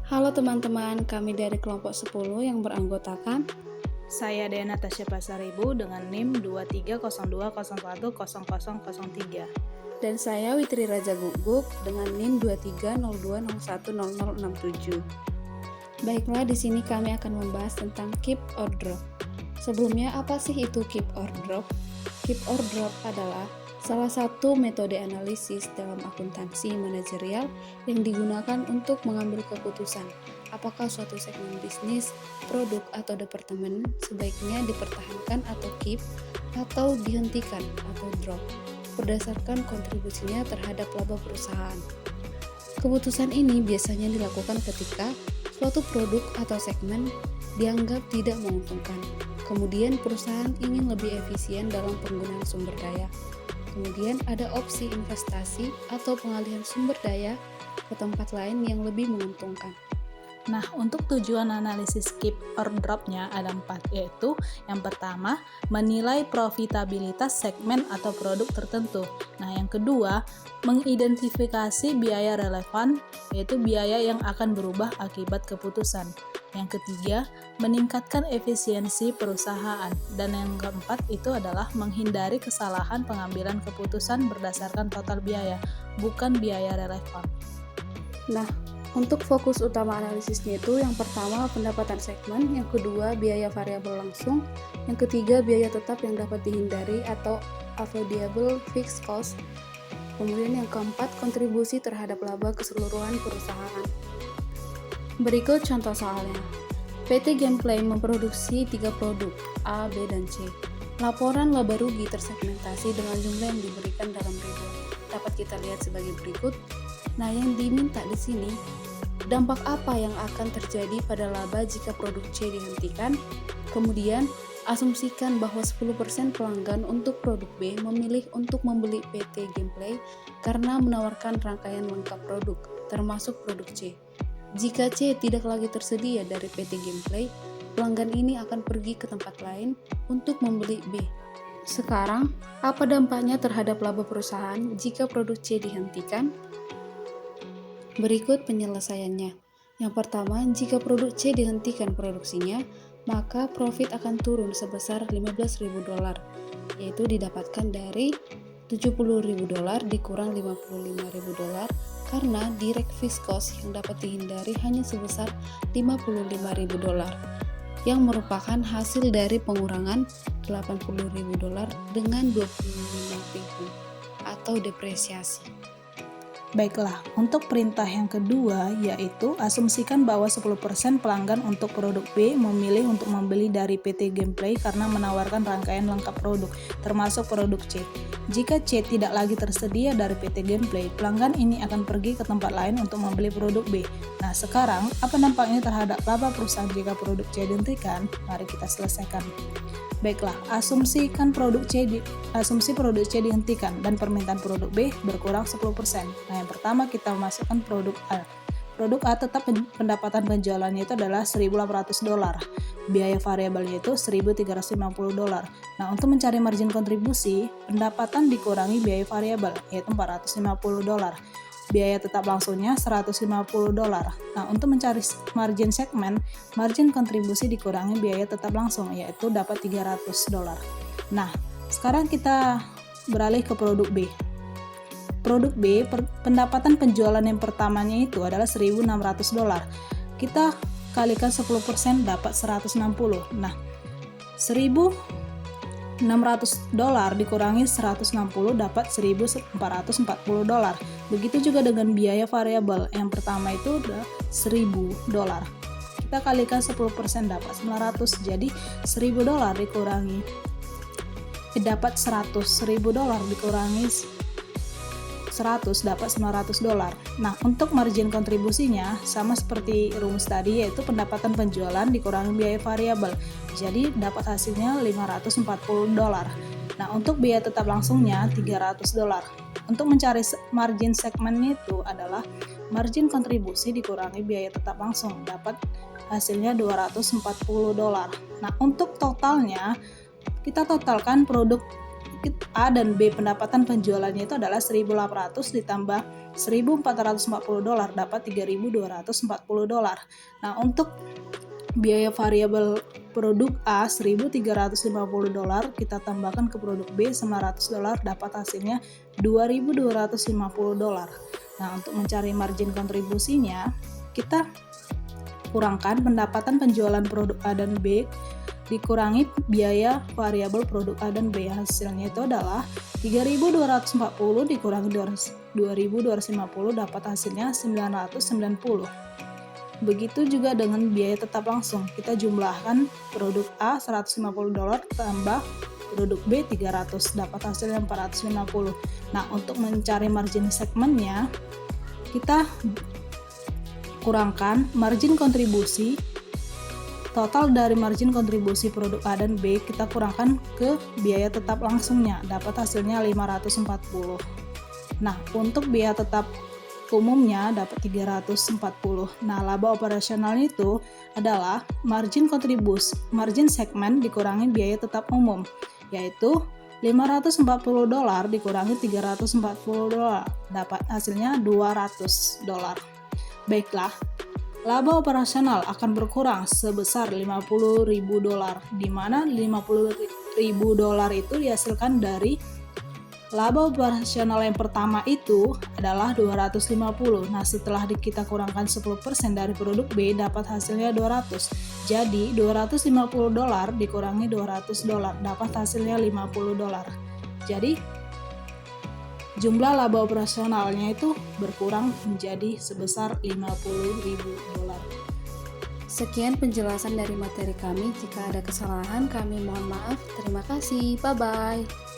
Halo teman-teman, kami dari kelompok 10 yang beranggotakan Saya Dena Tasya Pasaribu dengan NIM 2302010003. dan saya Witri Raja Guguk dengan NIM 2302010067. Baiklah, di sini kami akan membahas tentang keep or drop. Sebelumnya, apa sih itu keep or drop? Keep or drop adalah salah satu metode analisis dalam akuntansi manajerial yang digunakan untuk mengambil keputusan apakah suatu segmen bisnis, produk, atau departemen sebaiknya dipertahankan atau keep atau dihentikan atau drop berdasarkan kontribusinya terhadap laba perusahaan. Keputusan ini biasanya dilakukan ketika suatu produk atau segmen dianggap tidak menguntungkan. Kemudian perusahaan ingin lebih efisien dalam penggunaan sumber daya. Kemudian ada opsi investasi atau pengalihan sumber daya ke tempat lain yang lebih menguntungkan. Nah, untuk tujuan analisis keep or drop-nya ada 4, yaitu yang pertama, menilai profitabilitas segmen atau produk tertentu. Nah, yang kedua, mengidentifikasi biaya relevan, yaitu biaya yang akan berubah akibat keputusan. Yang ketiga, meningkatkan efisiensi perusahaan. Dan yang keempat itu adalah menghindari kesalahan pengambilan keputusan berdasarkan total biaya, bukan biaya relevan. Nah, untuk fokus utama analisisnya itu yang pertama pendapatan segmen, yang kedua biaya variabel langsung, yang ketiga biaya tetap yang dapat dihindari atau avoidable fixed cost, kemudian yang keempat kontribusi terhadap laba keseluruhan perusahaan. Berikut contoh soalnya. PT Gameplay memproduksi 3 produk A, B, dan C. Laporan laba rugi tersegmentasi dengan jumlah yang diberikan dalam ribuan. Dapat kita lihat sebagai berikut. Nah, yang diminta di sini, dampak apa yang akan terjadi pada laba jika produk C dihentikan? Kemudian, asumsikan bahwa 10% pelanggan untuk produk B memilih untuk membeli PT Gameplay karena menawarkan rangkaian lengkap produk, termasuk produk C. Jika C tidak lagi tersedia dari PT Gameplay, pelanggan ini akan pergi ke tempat lain untuk membeli B. Sekarang, apa dampaknya terhadap laba perusahaan jika produk C dihentikan? Berikut penyelesaiannya. Yang pertama, jika produk C dihentikan produksinya, maka profit akan turun sebesar $15.000, yaitu didapatkan dari $70.000 dikurang $55.000 karena direct fixed cost yang dapat dihindari hanya sebesar $55.000 yang merupakan hasil dari pengurangan $80.000 dengan $25.000 atau depresiasi. Baiklah, untuk perintah yang kedua yaitu asumsikan bahwa 10% pelanggan untuk produk B memilih untuk membeli dari PT Gameplay karena menawarkan rangkaian lengkap produk, termasuk produk C. Jika C tidak lagi tersedia dari PT Gameplay, pelanggan ini akan pergi ke tempat lain untuk membeli produk B. Nah, sekarang apa dampaknya terhadap laba perusahaan jika produk C dihentikan? Mari kita selesaikan. Baiklah, asumsi produk C dihentikan dan permintaan produk B berkurang 10%. Nah, yang pertama kita masukkan produk A. Produk A tetap pendapatan penjualannya itu adalah $1.800. Biaya variabelnya itu $1.350. Nah, untuk mencari margin kontribusi, pendapatan dikurangi biaya variabel yaitu $450. Biaya tetap langsungnya $150. Nah, untuk mencari margin segmen, margin kontribusi dikurangi biaya tetap langsung, yaitu dapat $300. Nah, sekarang kita beralih ke produk B. Produk B, pendapatan penjualan yang pertamanya itu adalah $1.600. Kita kalikan 10% dapat 160. Nah, $1.600 dikurangi 160 dapat $1.440. Begitu juga dengan biaya variabel. Yang pertama itu udah $1.000. Kita kalikan 10% dapat 900. Jadi $1.000 dikurangi dapat 100. $1.000 dikurangi 100 dapat $900. Nah, untuk margin kontribusinya sama seperti rumus tadi, yaitu pendapatan penjualan dikurangi biaya variabel. Jadi dapat hasilnya $540. Nah, untuk biaya tetap langsungnya $300. Untuk mencari margin segmennya itu adalah margin kontribusi dikurangi biaya tetap langsung, dapat hasilnya $240. Nah, untuk totalnya kita totalkan A dan B pendapatan penjualannya itu adalah 1.800 ditambah 1.440 dolar dapat 3.240 dolar. Nah, untuk biaya variabel produk A 1.350 dolar kita tambahkan ke produk B 900 dolar dapat hasilnya 2.250 dolar. Nah, untuk mencari margin kontribusinya kita kurangkan pendapatan penjualan produk A dan B dikurangi biaya variabel produk A dan B. Hasilnya itu adalah 3.240 dikurangi 2.250 dapat hasilnya 990. Begitu juga dengan biaya tetap langsung. Kita jumlahkan produk A 150 dolar tambah produk B 300 dapat hasilnya 450. Nah, untuk mencari margin segmennya kita kurangkan margin kontribusi. Total dari margin kontribusi produk A dan B kita kurangkan ke biaya tetap langsungnya dapat hasilnya 540. Nah, untuk biaya tetap umumnya dapat 340. Nah, laba operasional itu adalah margin segmen dikurangi biaya tetap umum, yaitu 540 dolar dikurangi 340 dolar, dapat hasilnya 200 dolar. Baiklah, laba operasional akan berkurang sebesar 50.000 dolar, di mana 50.000 dolar itu dihasilkan dari laba operasional yang pertama itu adalah 250. Nah, setelah kita kurangkan 10% dari produk B dapat hasilnya 200. Jadi 250 dolar dikurangi 200 dolar dapat hasilnya 50 dolar. Jadi jumlah laba operasionalnya itu berkurang menjadi sebesar 50.000 dolar. Sekian penjelasan dari materi kami. Jika ada kesalahan, kami mohon maaf. Terima kasih. Bye-bye.